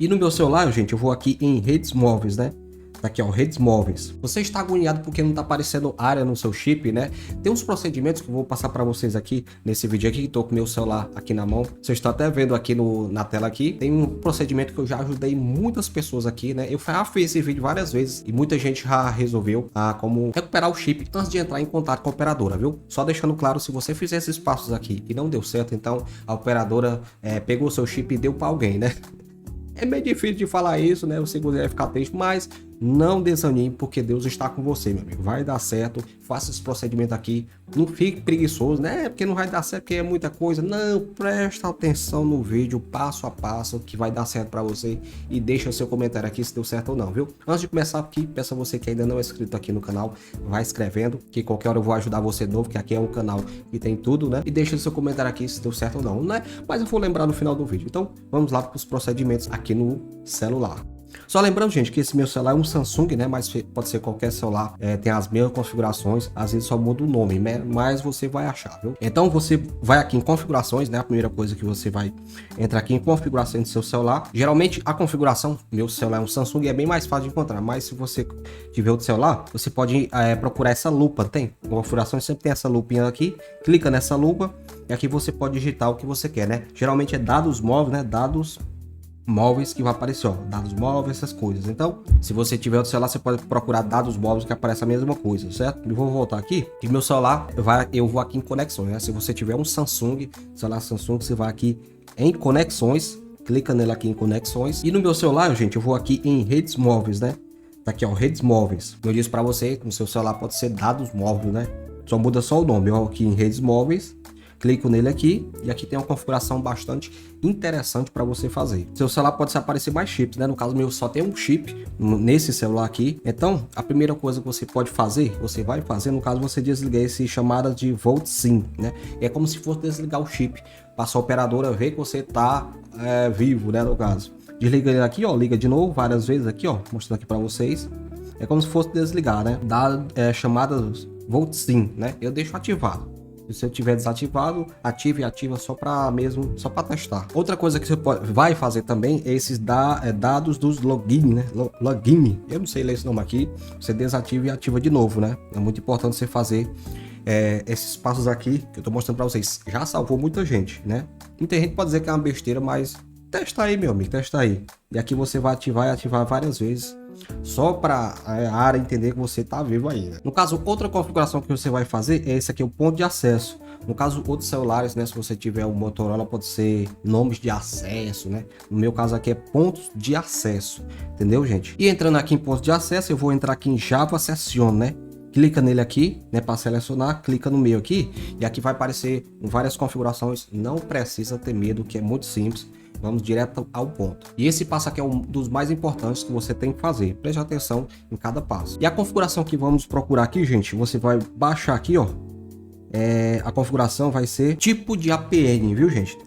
E no meu celular, gente, eu vou aqui em redes móveis, né? Tá aqui, ó, redes móveis. Você está agoniado porque não tá aparecendo área no seu chip, né? Tem uns procedimentos que eu vou passar para vocês aqui nesse vídeo aqui, que tô com meu celular aqui na mão. Vocês estão até vendo aqui na tela aqui. Tem um procedimento que eu já ajudei muitas pessoas aqui, né? Eu já fiz esse vídeo várias vezes e muita gente já resolveu como recuperar o chip antes de entrar em contato com a operadora, viu? Só deixando claro, se você fizer esses passos aqui e não deu certo, então a operadora pegou o seu chip e deu para alguém, né? É meio difícil de falar isso, né? Você vai ficar triste, mas não desanime, porque Deus está com você, meu amigo. Vai dar certo. Faça esse procedimento aqui. Não fique preguiçoso, né? Porque não vai dar certo, porque é muita coisa. Não, presta atenção no vídeo, passo a passo, que vai dar certo para você. E deixa o seu comentário aqui se deu certo ou não, viu? Antes de começar aqui, peço a você que ainda não é inscrito aqui no canal, vai escrevendo, que qualquer hora eu vou ajudar você de novo, que aqui é um canal que tem tudo, né? E deixa o seu comentário aqui se deu certo ou não, né? Mas eu vou lembrar no final do vídeo. Então, vamos lá para os procedimentos aqui no celular. Só lembrando, gente, que esse meu celular é um Samsung, né? Mas pode ser qualquer celular, tem as mesmas configurações, às vezes só muda o nome, né? Mas você vai achar, viu? Então você vai aqui em configurações, né? A primeira coisa que você vai entrar aqui em configurações do seu celular. Geralmente a configuração, meu celular é um Samsung, é bem mais fácil de encontrar, mas se você tiver outro celular, você pode procurar essa lupa, tem? Configurações sempre tem essa lupinha aqui, clica nessa lupa e aqui você pode digitar o que você quer, né? Geralmente é dados móveis, né? Dados móveis que vai aparecer, ó, dados móveis, essas coisas. Então, se você tiver outro celular, você pode procurar dados móveis que aparece a mesma coisa, certo? Eu vou voltar aqui e meu celular eu vou aqui em conexões, né? Se você tiver um Samsung, celular Samsung, você vai aqui em conexões, clica nele aqui em conexões e no meu celular, gente, eu vou aqui em redes móveis, né? Tá aqui, ó, redes móveis. Eu disse para você, no seu celular pode ser dados móveis, né? Só muda só o nome, ó, aqui em redes móveis. Clico nele aqui e aqui tem uma configuração bastante interessante para você fazer. Seu celular pode aparecer mais chips, né? No caso meu só tem um chip nesse celular aqui. Então, a primeira coisa que você pode fazer, você vai fazer, no caso você desligar esse chamada de Volt SIM, né? É como se fosse desligar o chip, para a operadora ver que você tá vivo, né? No caso. Desliga ele aqui, ó, liga de novo várias vezes aqui, ó, mostrando aqui para vocês. É como se fosse desligar, né? Dá chamada Volt SIM, né? Eu deixo ativado. Se eu tiver desativado, ative e ativa só para testar. Outra coisa que você vai fazer também é esses dados dos login, né? Login, eu não sei ler esse nome aqui. Você desativa e ativa de novo, né? É muito importante você fazer esses passos aqui que eu tô mostrando para vocês. Já salvou muita gente, né? Muita gente pode dizer que é uma besteira, mas testa aí, meu amigo, testa aí. E aqui você vai ativar e ativar várias vezes, só para a área entender que você tá vivo aí, né? No caso, outra configuração que você vai fazer é esse aqui, o ponto de acesso. No caso, outros celulares, né? Se você tiver o Motorola, pode ser nomes de acesso, né? No meu caso aqui é pontos de acesso, entendeu, gente? E entrando aqui em pontos de acesso, eu vou entrar aqui em Java Session, né? Clica nele aqui, né, para selecionar, clica no meio aqui e aqui vai aparecer várias configurações. Não precisa ter medo, que é muito simples. Vamos direto ao ponto. E esse passo aqui é um dos mais importantes que você tem que fazer. Preste atenção em cada passo. E a configuração que vamos procurar aqui, gente, você vai baixar aqui, ó. A configuração vai ser tipo de APN, viu, gente?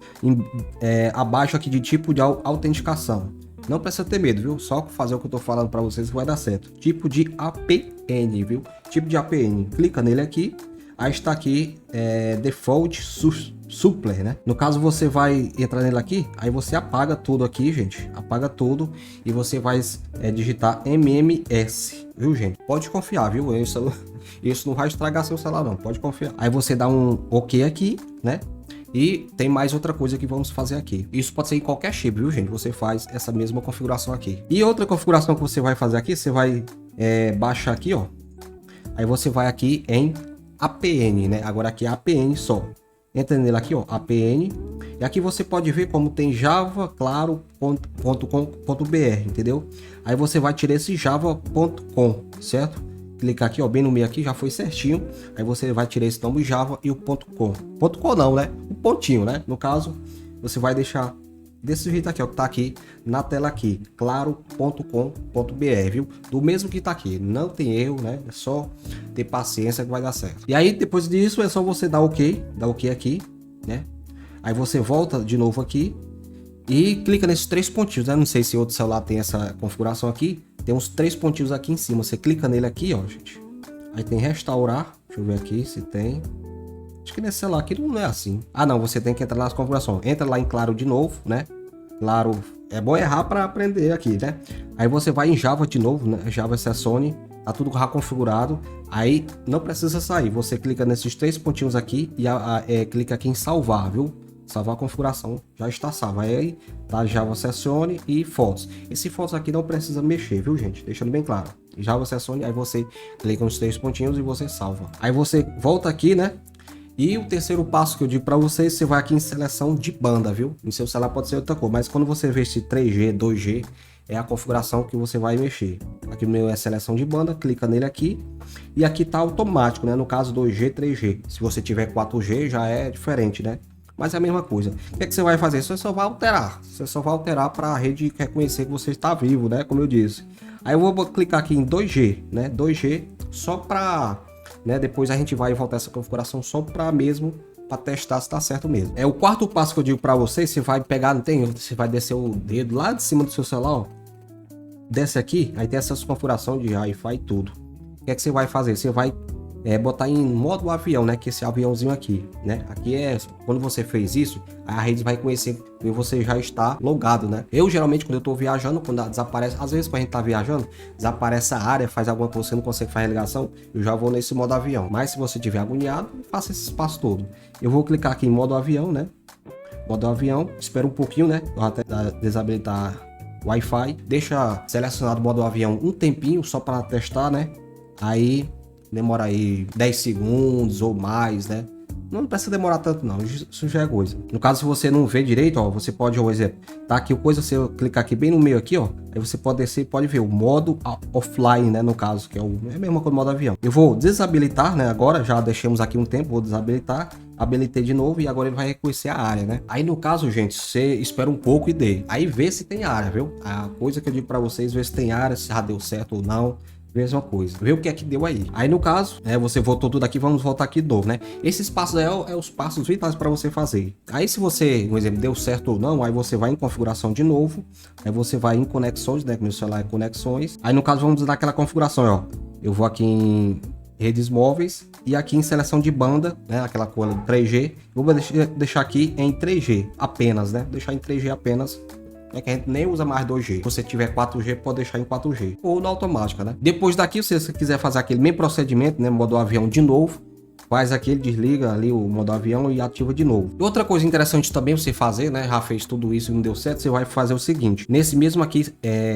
Abaixo aqui de tipo de autenticação. Não precisa ter medo, viu? Só fazer o que eu tô falando para vocês que vai dar certo. Tipo de APN, viu? Tipo de APN. Clica nele aqui. Aí está aqui Default Suppler, né? No caso você vai entrar nele aqui, aí você apaga tudo aqui, gente. Apaga tudo e você vai digitar MMS, viu, gente? Pode confiar, viu? Isso não vai estragar seu celular, não. Pode confiar. Aí você dá um OK aqui, né? E tem mais outra coisa que vamos fazer aqui. Isso pode ser em qualquer chip, viu, gente? Você faz essa mesma configuração aqui. E outra configuração que você vai fazer aqui, você vai baixar aqui, ó. Aí você vai aqui em APN, né? Agora aqui é APN só. Entra nele aqui, ó, APN. E aqui você pode ver como tem javaclaro.com.br, entendeu? Aí você vai tirar esse java.com, certo? Clicar aqui, ó, bem no meio aqui, já foi certinho. Aí você vai tirar esse nome Java e o .com. .com não, né? O pontinho, né? No caso, você vai deixar desse jeito aqui, ó, que tá aqui na tela aqui, claro.com.br, viu? Do mesmo que tá aqui, não tem erro, né? É só ter paciência que vai dar certo. E aí, depois disso, é só você dar OK aqui, né? Aí você volta de novo aqui e clica nesses três pontinhos, né? Não sei se outro celular tem essa configuração aqui. Tem uns três pontinhos aqui em cima. Você clica nele aqui, ó, gente. Aí tem restaurar. Deixa eu ver aqui se tem. Acho que nesse celular aqui não é assim. Ah, não. Você tem que entrar nas configurações. Entra lá em claro de novo, né? Claro, é bom errar para aprender aqui, né? Aí você vai em Java de novo, né? Java Session, tá tudo já configurado. Aí não precisa sair, você clica nesses três pontinhos aqui e clica aqui em salvar, viu? Salvar a configuração, já está salvo. Aí tá Java Session e fotos. Esse fotos aqui não precisa mexer, viu, gente? Deixando bem claro. Java Session, aí você clica nos três pontinhos e você salva. Aí você volta aqui, né? E o terceiro passo que eu digo para vocês, você vai aqui em seleção de banda, viu? No seu celular pode ser outra cor, mas quando você vê esse 3G, 2G, é a configuração que você vai mexer. Aqui no meu é seleção de banda, clica nele aqui. E aqui tá automático, né? No caso 2G, 3G. Se você tiver 4G já é diferente, né? Mas é a mesma coisa. O que é que você vai fazer? Você só vai alterar. Você só vai alterar para a rede reconhecer que você está vivo, né? Como eu disse. Aí eu vou clicar aqui em 2G, né? 2G só para... né? Depois a gente vai voltar essa configuração só para mesmo para testar se tá certo mesmo. É o quarto passo que eu digo para vocês, você vai pegar, não tem, você vai descer o dedo lá de cima do seu celular, ó. Desce aqui, aí tem essa configuração de Wi-Fi e tudo. O que é que você vai fazer? Você vai botar em modo avião, né? Que esse aviãozinho aqui, né? Aqui é quando você fez isso, a rede vai conhecer que você já está logado, né? Eu geralmente quando eu tô viajando, quando desaparece, às vezes quando a gente tá viajando, desaparece a área, faz alguma coisa, você não consegue fazer ligação, eu já vou nesse modo avião. Mas se você tiver agoniado, faça esse espaço todo. Eu vou clicar aqui em modo avião, né? Modo avião, espera um pouquinho, né? Até desabilitar Wi-Fi, deixa selecionado o modo avião um tempinho só para testar, né? Aí demora aí 10 segundos ou mais, né? Não precisa demorar tanto não, isso já é coisa. No caso, se você não vê direito, ó, você pode, por exemplo, tá aqui o coisa, você clicar aqui bem no meio aqui, ó, aí você pode descer e pode ver o modo offline, né, no caso, que é a mesma coisa do modo avião. Eu vou desabilitar, né, agora, já deixamos aqui um tempo, vou desabilitar, habilitei de novo e agora ele vai reconhecer a área, né? Aí no caso, gente, você espera um pouco e dê. Aí vê se tem área, viu? A coisa que eu digo pra vocês, ver se tem área, se já deu certo ou não. Mesma coisa, vê o que é que deu aí. Aí no caso, você voltou tudo aqui, vamos voltar aqui de novo, né? Esses passos é os passos vitais para você fazer. Aí se você, por exemplo, deu certo ou não, aí você vai em configuração de novo, aí você vai em conexões, né? Que meu celular é conexões. Aí no caso vamos dar aquela configuração, ó. Eu vou aqui em redes móveis e aqui em seleção de banda, né? Aquela coisa 3G. Eu vou deixar aqui em 3G apenas, né? Deixar em 3G apenas. É que a gente nem usa mais 2G. Se você tiver 4G, pode deixar em 4G. Ou na automática, né? Depois daqui, se você quiser fazer aquele mesmo procedimento, né? Modo avião de novo. Faz aqui, ele desliga ali o modo avião e ativa de novo. E outra coisa interessante também você fazer, né? Já fez tudo isso e não deu certo, você vai fazer o seguinte. Nesse mesmo aqui,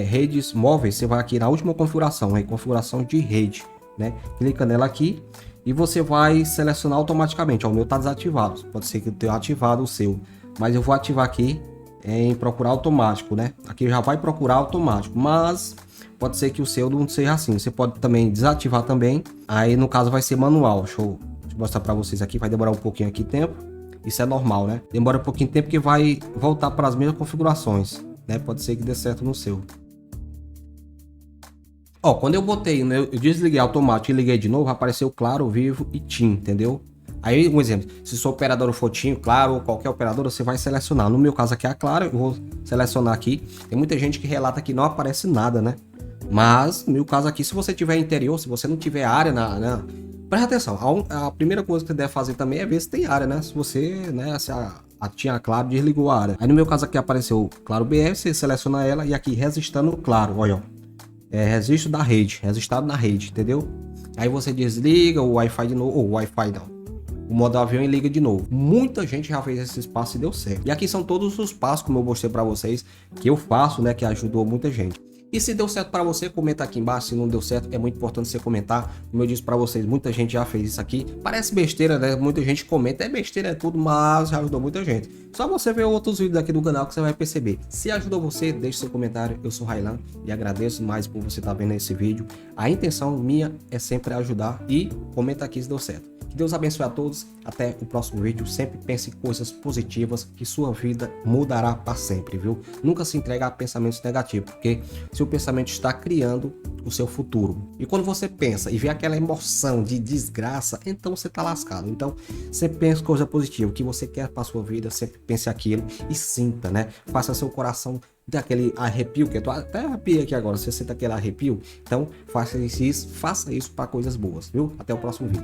redes móveis, você vai aqui na última configuração, aí configuração de rede, né? Clica nela aqui e você vai selecionar automaticamente. Ó, o meu tá desativado. Pode ser que eu tenha ativado o seu. Mas eu vou ativar aqui em procurar automático, né? Aqui já vai procurar automático, mas pode ser que o seu não seja assim. Você pode também desativar também. Aí no caso vai ser manual. Deixa eu mostrar para vocês aqui. Vai demorar um pouquinho aqui tempo. Isso é normal, né? Demora um pouquinho de tempo que vai voltar para as mesmas configurações, né? Pode ser que dê certo no seu. Ó, quando eu botei, né, eu desliguei automático e liguei de novo, apareceu claro, vivo e TIM, entendeu? Aí, um exemplo, se sua operadora for TIM, Claro, ou qualquer operadora, você vai selecionar. No meu caso aqui é a Claro, eu vou selecionar aqui. Tem muita gente que relata que não aparece nada, né? Mas, no meu caso aqui, se você tiver interior, se você não tiver área presta atenção, a primeira coisa que você deve fazer também é ver se tem área, né? Se você, né, se tinha Claro, desligou a área. Aí no meu caso aqui apareceu Claro BR, você seleciona ela e aqui registrando o Claro, olha, ó. Registro da rede, registrado na rede, entendeu? Aí você desliga o Wi-Fi de novo, ou Wi-Fi não, o modo avião e liga de novo. Muita gente já fez esses passos e deu certo. E aqui são todos os passos, como eu mostrei para vocês, que eu faço, né, que ajudou muita gente. E se deu certo para você, comenta aqui embaixo. Se não deu certo, é muito importante você comentar. Como eu disse para vocês, muita gente já fez isso aqui. Parece besteira, né? Muita gente comenta, é besteira, é tudo, mas já ajudou muita gente. Só você ver outros vídeos aqui do canal que você vai perceber. Se ajudou você, deixe seu comentário. Eu sou Railan e agradeço mais por você estar vendo esse vídeo. A intenção minha é sempre ajudar e comenta aqui se deu certo. Que Deus abençoe a todos. Até o próximo vídeo. Sempre pense em coisas positivas que sua vida mudará para sempre, viu? Nunca se entregue a pensamentos negativos, porque seu pensamento está criando o seu futuro. E quando você pensa e vê aquela emoção de desgraça, então você tá lascado. Então, sempre pense coisa positiva, o que você quer para sua vida, sempre pense aquilo e sinta, né? Faça seu coração daquele arrepio, que eu tô até arrepio aqui agora, você sente aquele arrepio? Então, faça isso para coisas boas, viu? Até o próximo vídeo.